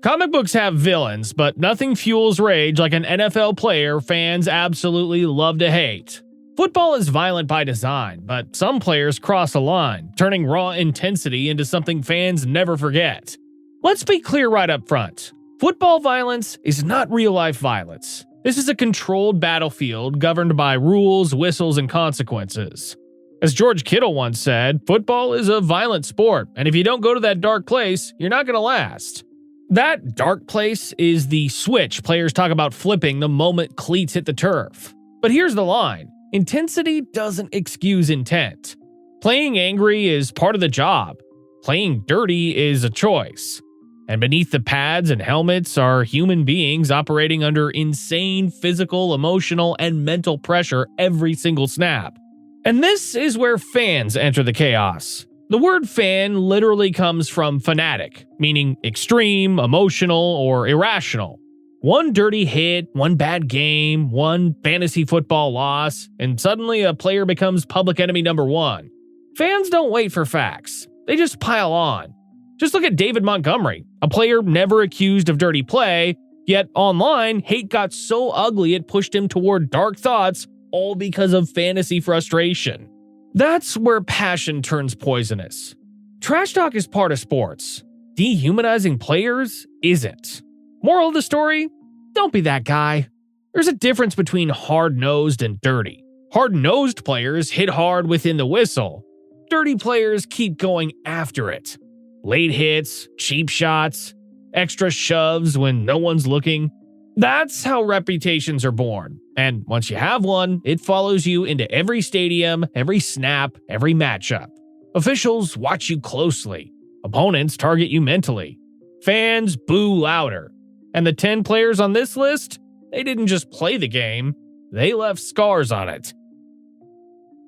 Comic books have villains, but nothing fuels rage like an NFL player fans absolutely love to hate. Football is violent by design, but some players cross a line, turning raw intensity into something fans never forget. Let's be clear right up front. Football violence is not real-life violence. This is a controlled battlefield governed by rules, whistles, and consequences. As George Kittle once said, football is a violent sport, and if you don't go to that dark place, you're not going to last. That dark place is the switch players talk about flipping the moment cleats hit the turf. But here's the line. Intensity doesn't excuse intent. Playing angry is part of the job. Playing dirty is a choice. And beneath the pads and helmets are human beings operating under insane physical, emotional, and mental pressure every single snap. And this is where fans enter the chaos. The word fan literally comes from fanatic, meaning extreme, emotional, or irrational. One dirty hit, one bad game, one fantasy football loss, and suddenly a player becomes public enemy number one. Fans don't wait for facts. They just pile on. Just look at David Montgomery, a player never accused of dirty play, yet online, hate got so ugly it pushed him toward dark thoughts, all because of fantasy frustration. That's where passion turns poisonous. Trash talk is part of sports. Dehumanizing players isn't. Moral of the story? Don't be that guy. There's a difference between hard-nosed and dirty. Hard-nosed players hit hard within the whistle. Dirty players keep going after it. Late hits, cheap shots, extra shoves when no one's looking. That's how reputations are born. And once you have one, it follows you into every stadium, every snap, every matchup. Officials watch you closely. Opponents target you mentally. Fans boo louder. And the 10 players on this list, they didn't just play the game, they left scars on it.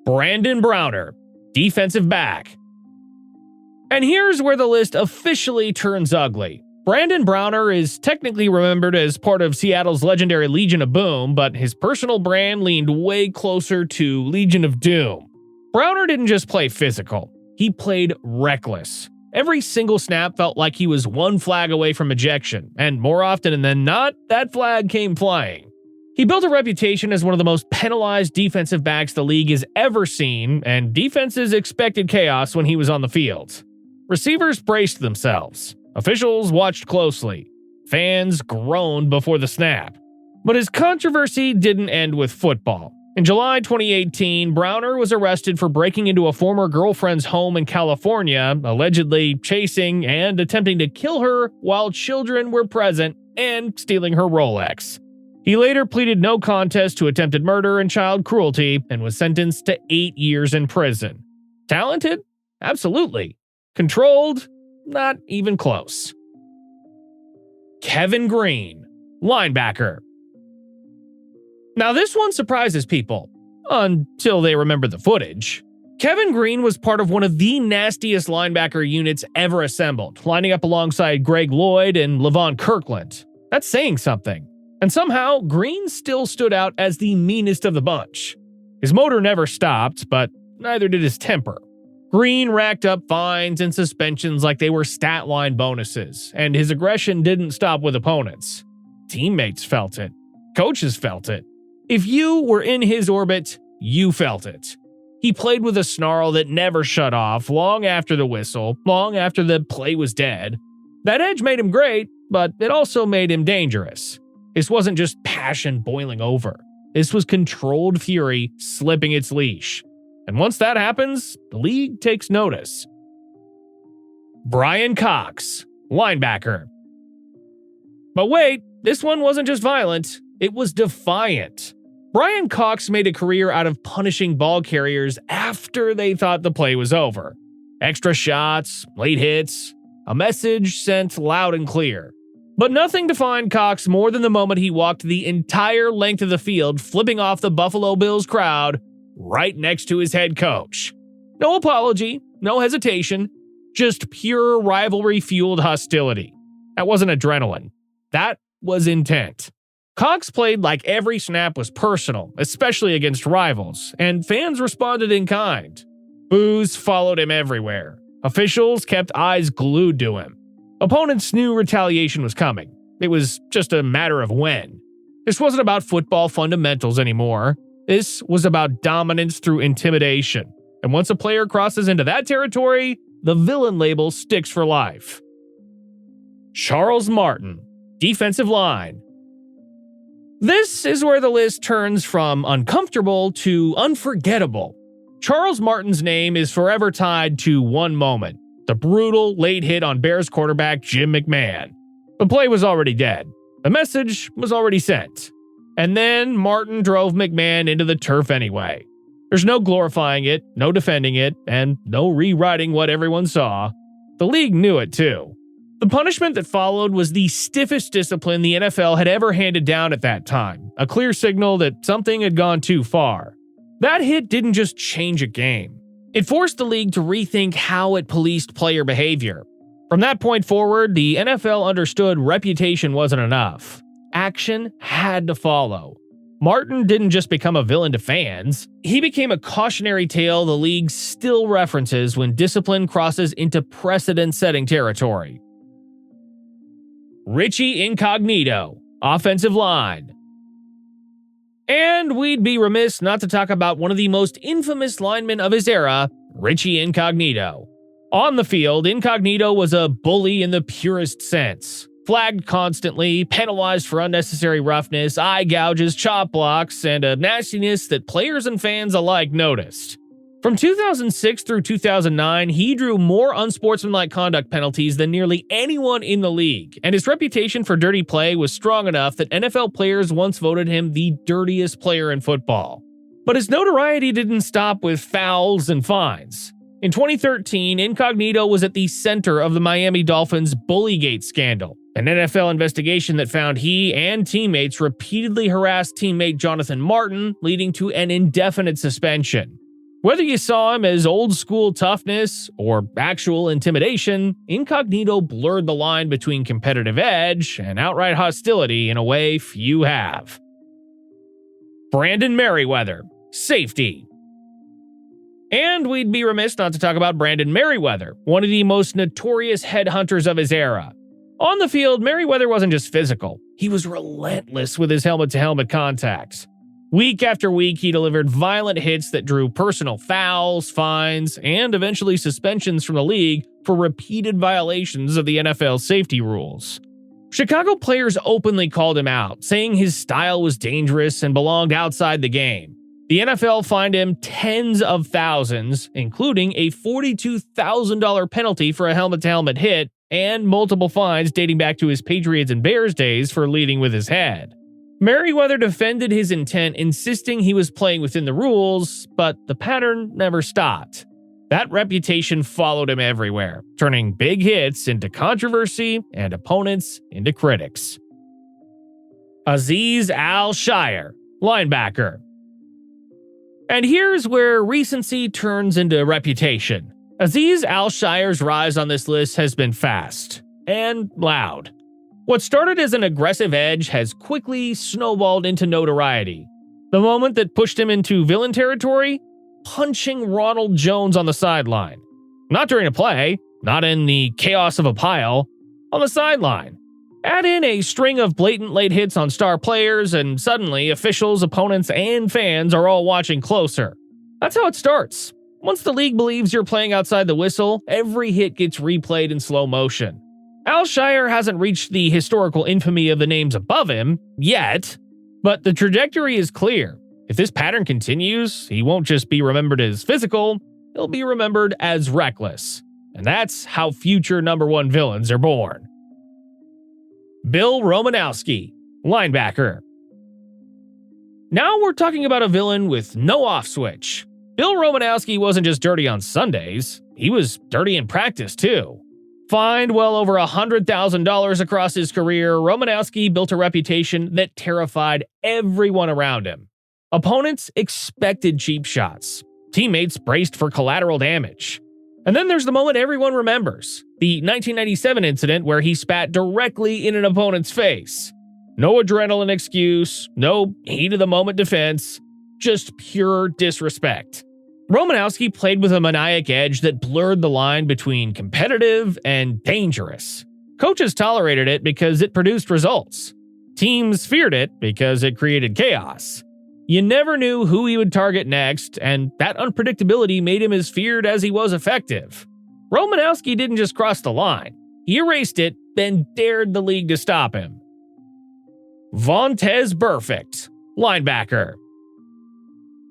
Brandon Browner, defensive back. And here's where the list officially turns ugly. Brandon Browner is technically remembered as part of Seattle's legendary Legion of Boom, but his personal brand leaned way closer to Legion of Doom. Browner didn't just play physical, he played reckless. Every single snap felt like he was one flag away from ejection, and more often than not, that flag came flying. He built a reputation as one of the most penalized defensive backs the league has ever seen, and defenses expected chaos when he was on the field. Receivers braced themselves. Officials watched closely. Fans groaned before the snap. But his controversy didn't end with football. In July 2018, Browner was arrested for breaking into a former girlfriend's home in California, allegedly chasing and attempting to kill her while children were present and stealing her Rolex. He later pleaded no contest to attempted murder and child cruelty and was sentenced to 8 years in prison. Talented? Absolutely. Controlled? Not even close. Kevin Green, linebacker. Now this one surprises people, until they remember the footage. Kevin Green was part of one of the nastiest linebacker units ever assembled, lining up alongside Greg Lloyd and Levon Kirkland. That's saying something. And somehow, Green still stood out as the meanest of the bunch. His motor never stopped, but neither did his temper. Green racked up fines and suspensions like they were stat line bonuses, and his aggression didn't stop with opponents. Teammates felt it. Coaches felt it. If you were in his orbit, you felt it. He played with a snarl that never shut off long after the whistle, long after the play was dead. That edge made him great, but it also made him dangerous. This wasn't just passion boiling over. This was controlled fury slipping its leash. And once that happens, the league takes notice. Brian Cox, linebacker. But wait, this one wasn't just violent, it was defiant. Brian Cox made a career out of punishing ball carriers after they thought the play was over. Extra shots, late hits, a message sent loud and clear. But nothing defined Cox more than the moment he walked the entire length of the field, flipping off the Buffalo Bills crowd right next to his head coach. No apology, no hesitation, just pure rivalry-fueled hostility. That wasn't adrenaline. That was intent. Cox played like every snap was personal, especially against rivals, and fans responded in kind. Boos followed him everywhere. Officials kept eyes glued to him. Opponents knew retaliation was coming. It was just a matter of when. This wasn't about football fundamentals anymore. This was about dominance through intimidation. And once a player crosses into that territory, the villain label sticks for life. Charles Martin, defensive line. This is where the list turns from uncomfortable to unforgettable. Charles Martin's name is forever tied to one moment, the brutal late hit on Bears quarterback Jim McMahon. The play was already dead. The message was already sent. And then Martin drove McMahon into the turf anyway. There's no glorifying it, no defending it, and no rewriting what everyone saw. The league knew it too. The punishment that followed was the stiffest discipline the NFL had ever handed down at that time, a clear signal that something had gone too far. That hit didn't just change a game. It forced the league to rethink how it policed player behavior. From that point forward, the NFL understood reputation wasn't enough. Action had to follow. Martin didn't just become a villain to fans, he became a cautionary tale the league still references when discipline crosses into precedent-setting territory. Richie Incognito, offensive line. And we'd be remiss not to talk about one of the most infamous linemen of his era, Richie Incognito. On the field, Incognito was a bully in the purest sense. Flagged constantly, penalized for unnecessary roughness, eye gouges, chop blocks, and a nastiness that players and fans alike noticed. From 2006 through 2009, he drew more unsportsmanlike conduct penalties than nearly anyone in the league, and his reputation for dirty play was strong enough that NFL players once voted him the dirtiest player in football. But his notoriety didn't stop with fouls and fines. In 2013, Incognito was at the center of the Miami Dolphins' Bullygate scandal, an NFL investigation that found he and teammates repeatedly harassed teammate Jonathan Martin, leading to an indefinite suspension. Whether you saw him as old-school toughness or actual intimidation, Incognito blurred the line between competitive edge and outright hostility in a way few have. Brandon Meriweather, safety. And we'd be remiss not to talk about Brandon Meriweather, one of the most notorious headhunters of his era. On the field, Meriweather wasn't just physical, he was relentless with his helmet-to-helmet contacts. Week after week, he delivered violent hits that drew personal fouls, fines, and eventually suspensions from the league for repeated violations of the NFL safety rules. Chicago players openly called him out, saying his style was dangerous and belonged outside the game. The NFL fined him tens of thousands, including a $42,000 penalty for a helmet-to-helmet hit and multiple fines dating back to his Patriots and Bears days for leading with his head. Meriweather defended his intent, insisting he was playing within the rules, but the pattern never stopped. That reputation followed him everywhere, turning big hits into controversy and opponents into critics. Aziz Al-Shaair, linebacker. And here's where recency turns into reputation. Aziz Al-Shaair's rise on this list has been fast and loud. What started as an aggressive edge has quickly snowballed into notoriety. The moment that pushed him into villain territory? Punching Ronald Jones on the sideline. Not during a play, not in the chaos of a pile, on the sideline. Add in a string of blatant late hits on star players, and suddenly officials, opponents, and fans are all watching closer. That's how it starts. Once the league believes you're playing outside the whistle, every hit gets replayed in slow motion. Al-Shaair hasn't reached the historical infamy of the names above him, yet, but the trajectory is clear. If this pattern continues, he won't just be remembered as physical, he'll be remembered as reckless. And that's how future number one villains are born. Bill Romanowski, linebacker. Now we're talking about a villain with no off switch. Bill Romanowski wasn't just dirty on Sundays, he was dirty in practice too. Fined well over $100,000 across his career, Romanowski built a reputation that terrified everyone around him. Opponents expected cheap shots. Teammates braced for collateral damage. And then there's the moment everyone remembers, the 1997 incident where he spat directly in an opponent's face. No adrenaline excuse, no heat-of-the-moment defense, just pure disrespect. Romanowski played with a maniac edge that blurred the line between competitive and dangerous. Coaches tolerated it because it produced results. Teams feared it because it created chaos. You never knew who he would target next, and that unpredictability made him as feared as he was effective. Romanowski didn't just cross the line. He erased it, then dared the league to stop him. Vontaze Burfict, linebacker.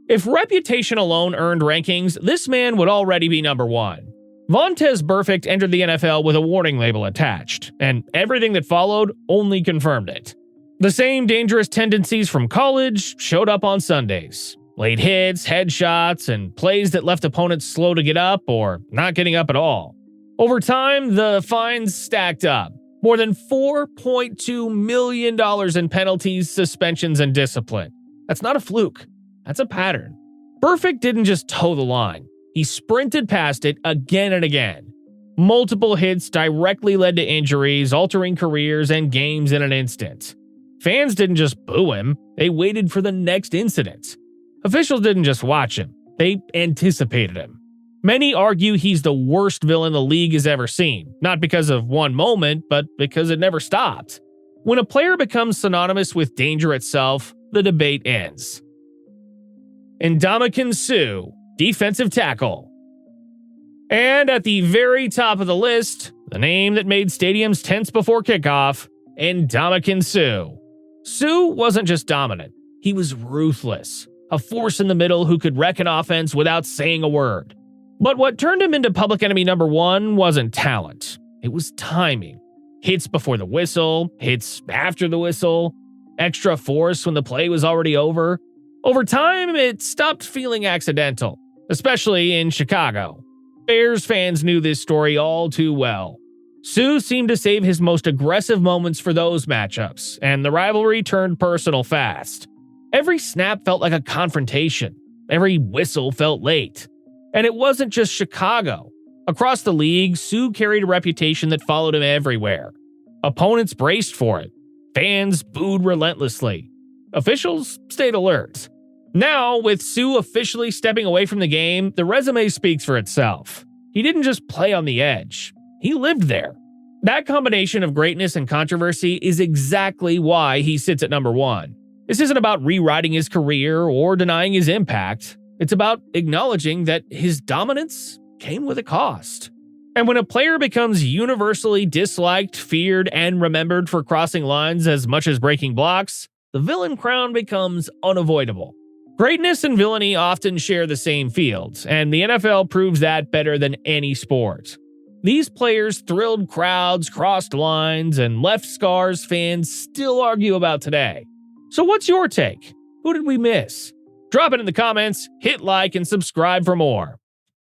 If reputation alone earned rankings, this man would already be number one. Vontaze Burfict entered the NFL with a warning label attached, and everything that followed only confirmed it. The same dangerous tendencies from college showed up on Sundays. Late hits, headshots, and plays that left opponents slow to get up or not getting up at all. Over time, the fines stacked up. More than $4.2 million in penalties, suspensions, and discipline. That's not a fluke. That's a pattern. Burfict didn't just toe the line. He sprinted past it again and again. Multiple hits directly led to injuries, altering careers and games in an instant. Fans didn't just boo him, they waited for the next incident. Officials didn't just watch him, they anticipated him. Many argue he's the worst villain the league has ever seen, not because of one moment, but because it never stopped. When a player becomes synonymous with danger itself, the debate ends. Ndamukong Suh, defensive tackle. And at the very top of the list, the name that made stadiums tense before kickoff, Ndamukong Suh. Suh wasn't just dominant, he was ruthless, a force in the middle who could wreck an offense without saying a word. But what turned him into public enemy number one wasn't talent, it was timing. Hits before the whistle, hits after the whistle, extra force when the play was already over. Over time, it stopped feeling accidental, especially in Chicago. Bears fans knew this story all too well. Suh seemed to save his most aggressive moments for those matchups, and the rivalry turned personal fast. Every snap felt like a confrontation. Every whistle felt late. And it wasn't just Chicago. Across the league, Suh carried a reputation that followed him everywhere. Opponents braced for it. Fans booed relentlessly. Officials stayed alert. Now, with Suh officially stepping away from the game, the resume speaks for itself. He didn't just play on the edge. He lived there. That combination of greatness and controversy is exactly why he sits at number one. This isn't about rewriting his career or denying his impact. It's about acknowledging that his dominance came with a cost. And when a player becomes universally disliked, feared, and remembered for crossing lines as much as breaking blocks, the villain crown becomes unavoidable. Greatness and villainy often share the same field, and the NFL proves that better than any sport. These players thrilled crowds, crossed lines, and left scars fans still argue about today. So what's your take? Who did we miss? Drop it in the comments, hit like, and subscribe for more.